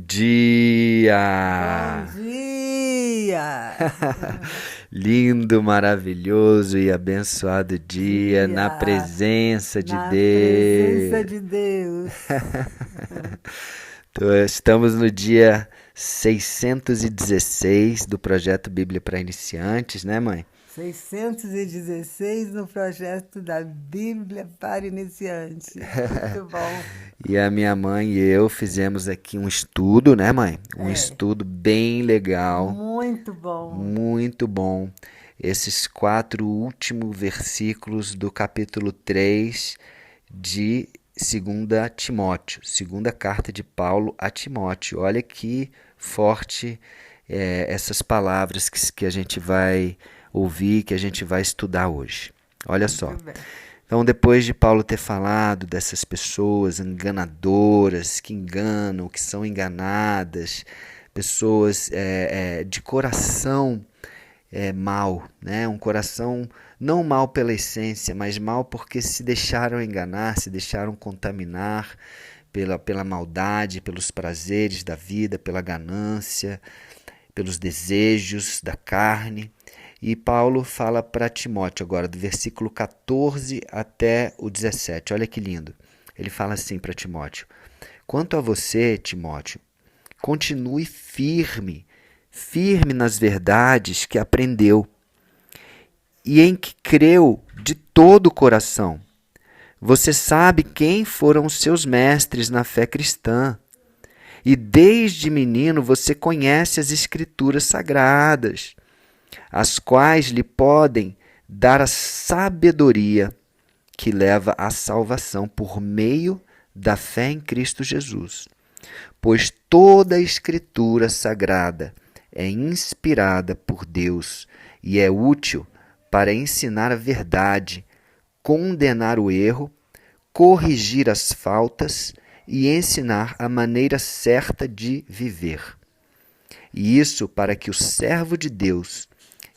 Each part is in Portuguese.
dia! Bom dia! Lindo, maravilhoso e abençoado dia na Dia! presença de Na presença Deus. de Deus. Estamos no dia 616 do projeto Bíblia para Iniciantes, né, mãe? 616 no projeto da Bíblia para iniciante. Muito bom. E a minha mãe e eu fizemos aqui um estudo, né, mãe? Um É, estudo bem legal, muito bom. muito bom. Esses quatro últimos versículos do capítulo 3 de segunda Timóteo, segunda carta de Paulo a Timóteo. Olha que forte essas palavras que a gente vai ouvir, que a gente vai estudar hoje. Olha só. Muito bem. Então, depois de Paulo ter falado dessas pessoas enganadoras, que enganam, que são enganadas, pessoas de coração mal, né? Um coração não mal pela essência, mas mal porque se deixaram enganar, se deixaram contaminar pela maldade, pelos prazeres da vida, pela ganância, pelos desejos da carne. E Paulo fala para Timóteo agora, do versículo 14 até o 17. Olha que lindo. Ele fala assim para Timóteo: Quanto a você, Timóteo, continue firme, firme nas verdades que aprendeu e em que creu de todo o coração. Você sabe quem foram os seus mestres na fé cristã. E desde menino você conhece as Escrituras sagradas, as quais lhe podem dar a sabedoria que leva à salvação por meio da fé em Cristo Jesus. Pois toda a Escritura sagrada é inspirada por Deus e é útil para ensinar a verdade, condenar o erro, corrigir as faltas e ensinar a maneira certa de viver. E isso para que o servo de Deus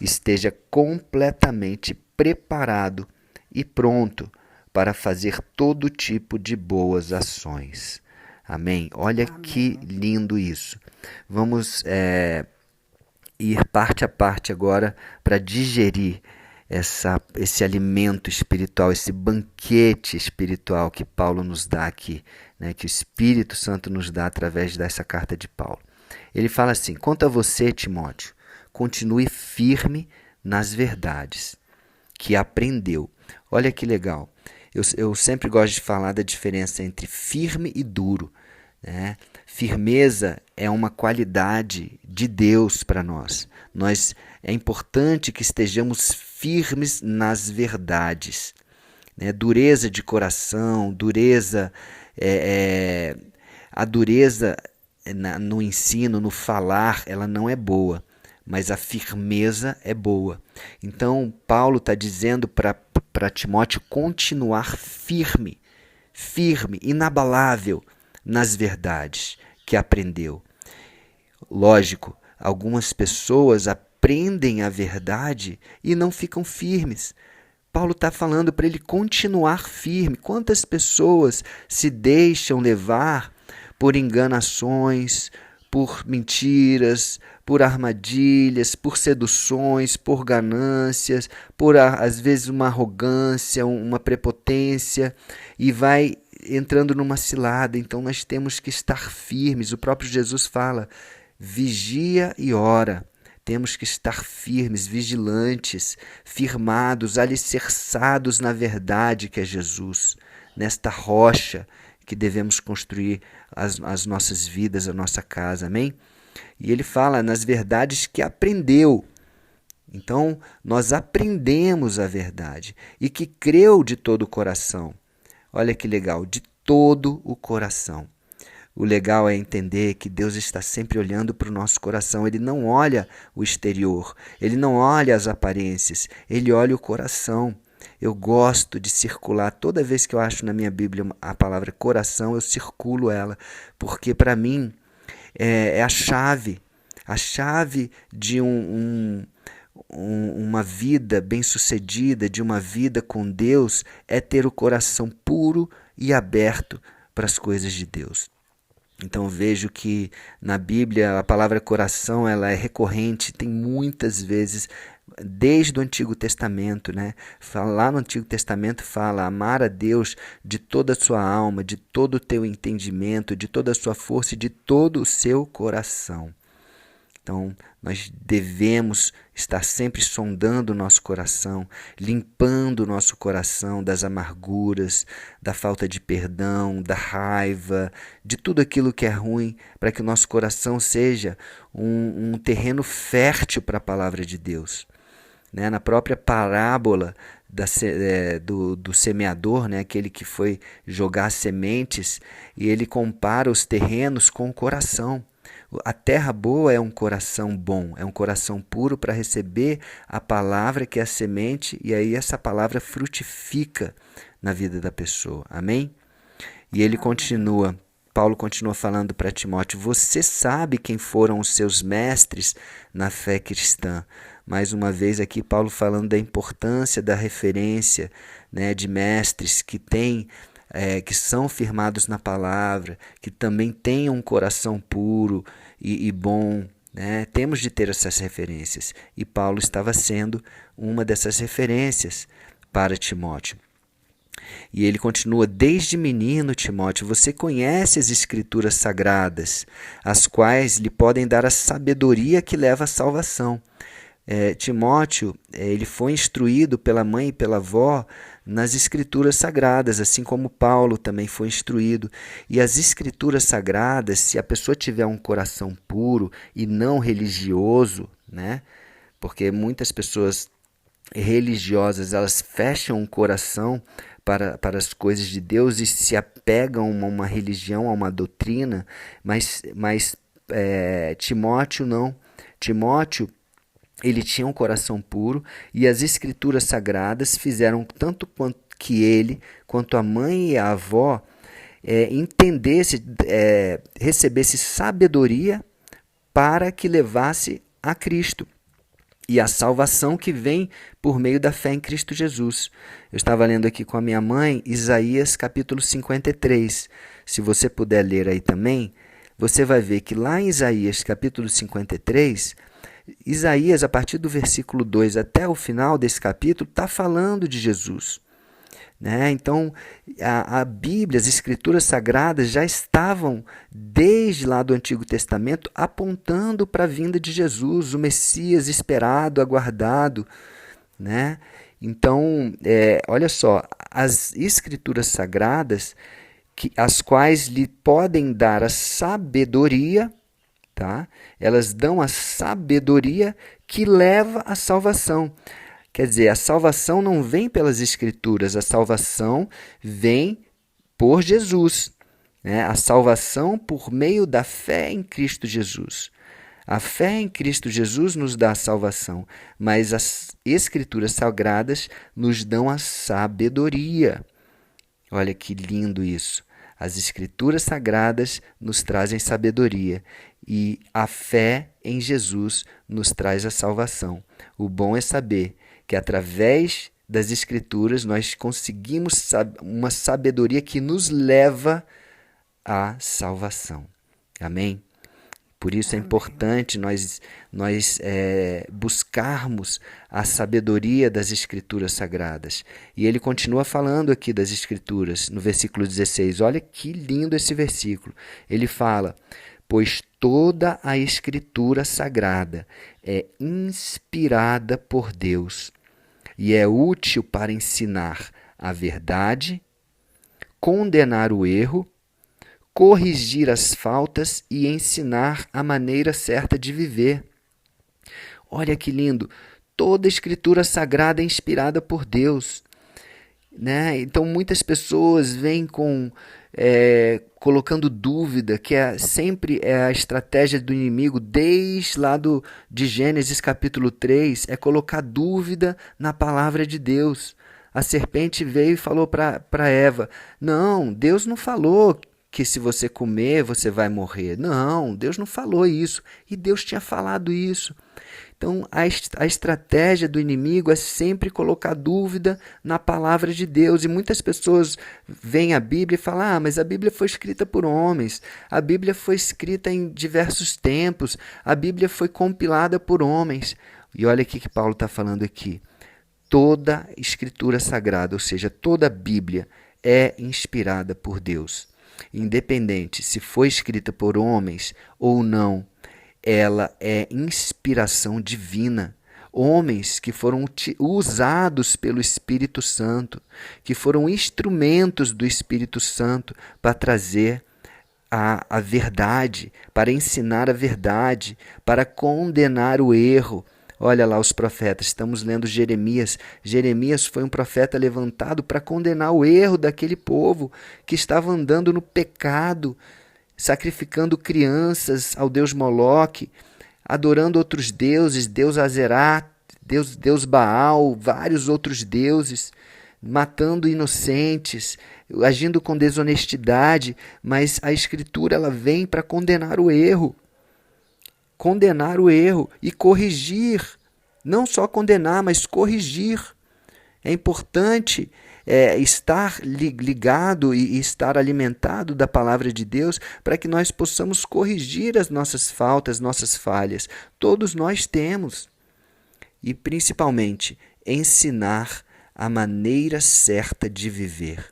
esteja completamente preparado e pronto para fazer todo tipo de boas ações. Amém? Olha que Amém. lindo isso. Vamos ir parte a parte agora para digerir esse alimento espiritual, esse banquete espiritual que Paulo nos dá aqui, né, que o Espírito Santo nos dá através dessa carta de Paulo. Ele fala assim: quanto a você, Timóteo, continue firme nas verdades que aprendeu. Olha que legal. Eu sempre gosto de falar da diferença entre firme e duro, né? Firmeza é uma qualidade de Deus para nós. É importante que estejamos firmes nas verdades, né? Dureza de coração, é, é, a dureza no ensino, no falar, ela não é boa, mas a firmeza é boa. Então, Paulo está dizendo para Timóteo continuar firme, firme, inabalável nas verdades que aprendeu. Lógico, algumas pessoas aprendem a verdade e não ficam firmes. Paulo está falando para ele continuar firme. Quantas pessoas se deixam levar por enganações, por mentiras, por armadilhas, por seduções, por ganâncias, por às vezes uma arrogância, uma prepotência, e vai entrando numa cilada. Então nós temos que estar firmes. O próprio Jesus fala: vigia e ora. Temos que estar firmes, vigilantes, firmados, alicerçados na verdade que é Jesus, nesta rocha que devemos construir as nossas vidas, a nossa casa, amém? E ele fala nas verdades que aprendeu. Então, nós aprendemos a verdade e que creu de todo o coração. Olha que legal, de todo o coração. O legal é entender que Deus está sempre olhando para o nosso coração. Ele não olha o exterior, ele não olha as aparências, ele olha o coração. Eu gosto de circular, toda vez que eu acho na minha Bíblia a palavra coração, eu circulo ela, porque para mim é a chave de uma vida bem-sucedida, de uma vida com Deus, é ter o coração puro e aberto para as coisas de Deus. Então vejo que na Bíblia a palavra coração ela é recorrente, tem muitas vezes desde o Antigo Testamento, né? Lá no Antigo Testamento fala amar a Deus de toda a sua alma, de todo o teu entendimento, de toda a sua força e de todo o seu coração. Então, nós devemos estar sempre sondando o nosso coração, limpando o nosso coração das amarguras, da falta de perdão, da raiva, de tudo aquilo que é ruim, para que o nosso coração seja um terreno fértil para a palavra de Deus. Né? Na própria parábola do semeador, né? Aquele que foi jogar sementes, e ele compara os terrenos com o coração. A terra boa é um coração bom, é um coração puro para receber a palavra que é a semente, e aí essa palavra frutifica na vida da pessoa. Amém? E ele continua, Paulo continua falando para Timóteo, você sabe quem foram os seus mestres na fé cristã. Mais uma vez aqui Paulo falando da importância da referência, né, de mestres que têm que são firmados na palavra, que também tenham um coração puro e bom. Né? Temos de ter essas referências. E Paulo estava sendo uma dessas referências para Timóteo. E ele continua, desde menino, Timóteo, você conhece as Escrituras Sagradas, as quais lhe podem dar a sabedoria que leva à salvação. Timóteo, ele foi instruído pela mãe e pela avó nas Escrituras Sagradas, assim como Paulo também foi instruído. E as Escrituras Sagradas, se a pessoa tiver um coração puro e não religioso, né? Porque muitas pessoas religiosas, elas fecham o coração para as coisas de Deus e se apegam a uma religião, a uma doutrina, mas Timóteo não. Timóteo, ele tinha um coração puro e as Escrituras Sagradas fizeram tanto quanto que ele, quanto a mãe e a avó, recebesse sabedoria para que levasse a Cristo e a salvação que vem por meio da fé em Cristo Jesus. Eu estava lendo aqui com a minha mãe Isaías capítulo 53. Se você puder ler aí também, você vai ver que lá em Isaías capítulo 53, Isaías, a partir do versículo 2 até o final desse capítulo, está falando de Jesus. Né? Então, a Bíblia, as Escrituras Sagradas já estavam, desde lá do Antigo Testamento, apontando para a vinda de Jesus, o Messias esperado, aguardado. Né? Então, olha só, as Escrituras Sagradas, as quais lhe podem dar a sabedoria, tá? Elas dão a sabedoria que leva à salvação. Quer dizer, a salvação não vem pelas Escrituras, a salvação vem por Jesus. Né? A salvação por meio da fé em Cristo Jesus. A fé em Cristo Jesus nos dá a salvação, mas as Escrituras Sagradas nos dão a sabedoria. Olha que lindo isso. As Escrituras Sagradas nos trazem sabedoria e a fé em Jesus nos traz a salvação. O bom é saber que através das Escrituras nós conseguimos uma sabedoria que nos leva à salvação. Amém? Por isso é importante nós buscarmos a sabedoria das Escrituras Sagradas. E ele continua falando aqui das Escrituras, no versículo 16. Olha que lindo esse versículo. Ele fala, pois toda a Escritura Sagrada é inspirada por Deus e é útil para ensinar a verdade, condenar o erro, corrigir as faltas e ensinar a maneira certa de viver. Olha que lindo! Toda a Escritura Sagrada é inspirada por Deus. Né? Então muitas pessoas vêm colocando dúvida, que sempre é a estratégia do inimigo, desde lá de Gênesis capítulo 3, é colocar dúvida na palavra de Deus. A serpente veio e falou para Eva, não, Deus não falou que se você comer, você vai morrer. Não, Deus não falou isso. E Deus tinha falado isso. Então, a estratégia do inimigo é sempre colocar dúvida na palavra de Deus. E muitas pessoas veem a Bíblia e falam, mas a Bíblia foi escrita por homens, a Bíblia foi escrita em diversos tempos, a Bíblia foi compilada por homens. E olha o que Paulo está falando aqui. Toda escritura sagrada, ou seja, toda a Bíblia é inspirada por Deus. Independente se foi escrita por homens ou não, ela é inspiração divina. Homens que foram usados pelo Espírito Santo, que foram instrumentos do Espírito Santo para trazer a verdade, para ensinar a verdade, para condenar o erro. Olha lá os profetas, estamos lendo Jeremias. Jeremias foi um profeta levantado para condenar o erro daquele povo que estava andando no pecado, sacrificando crianças ao deus Moloque, adorando outros deuses, Deus Azerá, Deus Baal, vários outros deuses, matando inocentes, agindo com desonestidade, mas a Escritura ela vem para condenar o erro e corrigir, não só condenar, mas corrigir. É importante estar ligado e estar alimentado da palavra de Deus para que nós possamos corrigir as nossas faltas, nossas falhas. Todos nós temos. E principalmente ensinar a maneira certa de viver.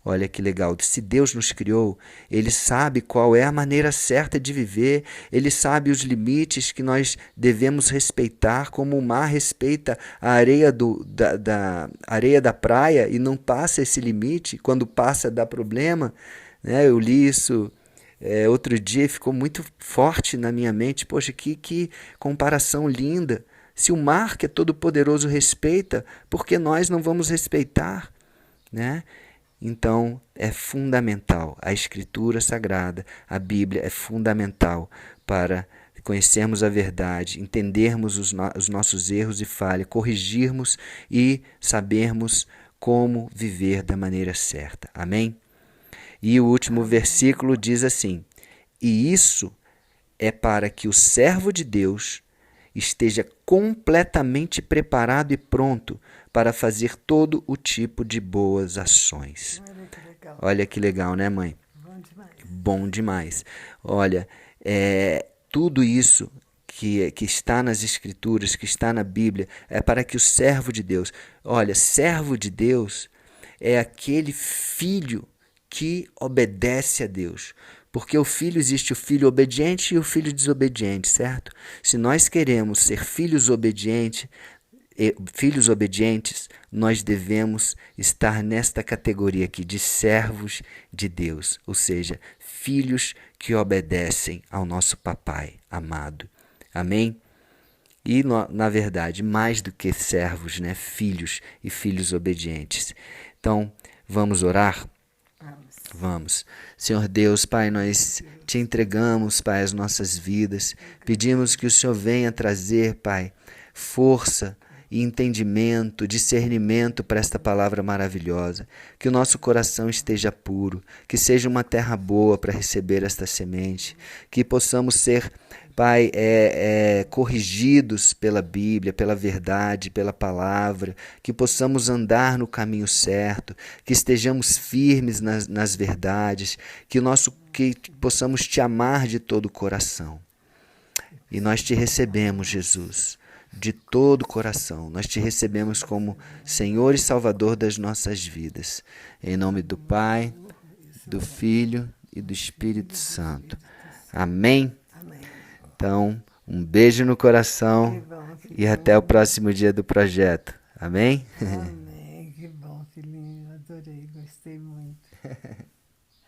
Olha que legal, se Deus nos criou, Ele sabe qual é a maneira certa de viver, Ele sabe os limites que nós devemos respeitar, como o mar respeita a areia, da areia da praia e não passa esse limite, quando passa dá problema. Né? Eu li isso outro dia e ficou muito forte na minha mente. Poxa, que comparação linda! Se o mar que é todo poderoso respeita, por que nós não vamos respeitar? Né? Então, é fundamental, a Escritura Sagrada, a Bíblia é fundamental para conhecermos a verdade, entendermos os nossos erros e falhas, corrigirmos e sabermos como viver da maneira certa. Amém? E o último versículo diz assim, e isso é para que o servo de Deus esteja completamente preparado e pronto para fazer todo o tipo de boas ações. Olha que legal, né, mãe? Bom demais. Bom demais. Olha, tudo isso que está nas Escrituras, que está na Bíblia, é para que o servo de Deus... Olha, servo de Deus é aquele filho que obedece a Deus. Porque existe o filho obediente e o filho desobediente, certo? Se nós queremos ser filhos obedientes, nós devemos estar nesta categoria aqui de servos de Deus, ou seja, filhos que obedecem ao nosso papai amado. Amém? E, na verdade, mais do que servos, né? Filhos e filhos obedientes. Então, vamos orar? Vamos. Senhor Deus, Pai, nós te entregamos, Pai, as nossas vidas. Pedimos que o Senhor venha trazer, Pai, força e entendimento, discernimento para esta palavra maravilhosa. Que o nosso coração esteja puro, que seja uma terra boa para receber esta semente. Que possamos ser, Pai, corrigidos pela Bíblia, pela verdade, pela palavra, que possamos andar no caminho certo, que estejamos firmes nas verdades, que possamos te amar de todo o coração. E nós te recebemos, Jesus, de todo o coração. Nós te recebemos como Senhor e Salvador das nossas vidas. Em nome do Pai, do Filho e do Espírito Santo. Amém? Então, um beijo no coração e até o próximo dia do projeto. Amém? Amém. Que bom, filhinho. Adorei, gostei muito.